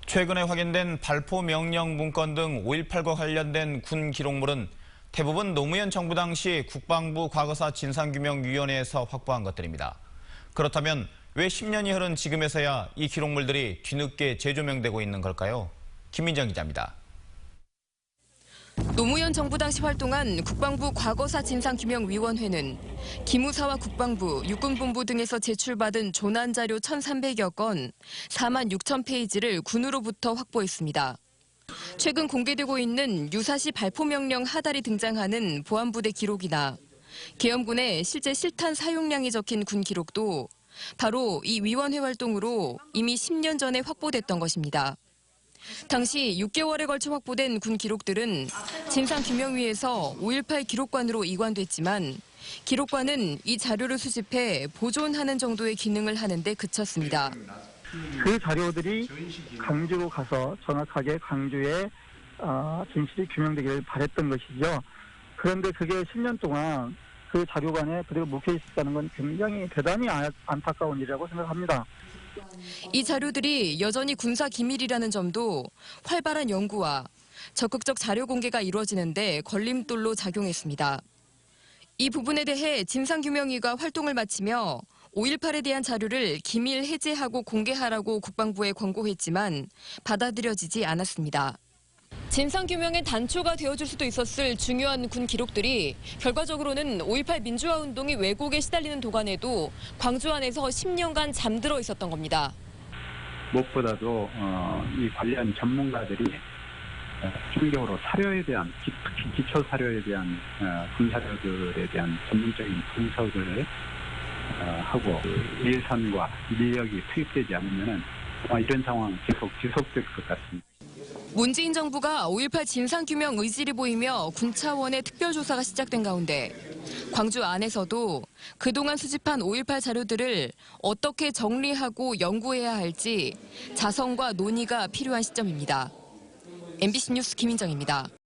최근에 확인된 발포 명령 문건 등 5.18과 관련된 군 기록물은 대부분 노무현 정부 당시 국방부 과거사 진상규명위원회에서 확보한 것들입니다. 그렇다면 왜 10년이 흐른 지금에서야 이 기록물들이 뒤늦게 재조명되고 있는 걸까요? 김민정 기자입니다. 노무현 정부 당시 활동한 국방부 과거사 진상규명위원회는 기무사와 국방부, 육군본부 등에서 제출받은 조난자료 1,300여 건, 4만 6천 페이지를 군으로부터 확보했습니다. 최근 공개되고 있는 유사시 발포명령 하달이 등장하는 보안부대 기록이나 계엄군의 실제 실탄 사용량이 적힌 군 기록도 바로 이 위원회 활동으로 이미 10년 전에 확보됐던 것입니다. 당시 6개월에 걸쳐 확보된 군 기록들은 진상규명위에서 5.18 기록관으로 이관됐지만 기록관은 이 자료를 수집해 보존하는 정도의 기능을 하는 데 그쳤습니다. 그 자료들이 광주로 가서 정확하게 광주의 진실이 규명되기를 바랬던 것이죠. 그런데 그게 10년 동안 그 자료관에 그대로 묵혀 있었다는 건 굉장히 대단히 안타까운 일이라고 생각합니다. 이 자료들이 여전히 군사 기밀이라는 점도 활발한 연구와 적극적 자료 공개가 이루어지는데 걸림돌로 작용했습니다. 이 부분에 대해 진상규명위가 활동을 마치며 5.18에 대한 자료를 기밀 해제하고 공개하라고 국방부에 권고했지만 받아들여지지 않았습니다. 진상규명의 단초가 되어줄 수도 있었을 중요한 군 기록들이 결과적으로는 5.18 민주화운동이 왜곡에 시달리는 도가니에도 광주 안에서 10년간 잠들어 있었던 겁니다. 무엇보다도 이 관련 전문가들이 충격으로 사료에 대한, 특히 기초 사료에 대한 군사료들에 대한 전문적인 분석을 하고 예산과 인력이 투입되지 않으면 이런 상황은 계속 지속될 것 같습니다. 문재인 정부가 5.18 진상규명 의지를 보이며 군 차원의 특별조사가 시작된 가운데 광주 안에서도 그동안 수집한 5.18 자료들을 어떻게 정리하고 연구해야 할지 자성과 논의가 필요한 시점입니다. MBC 뉴스 김민정입니다.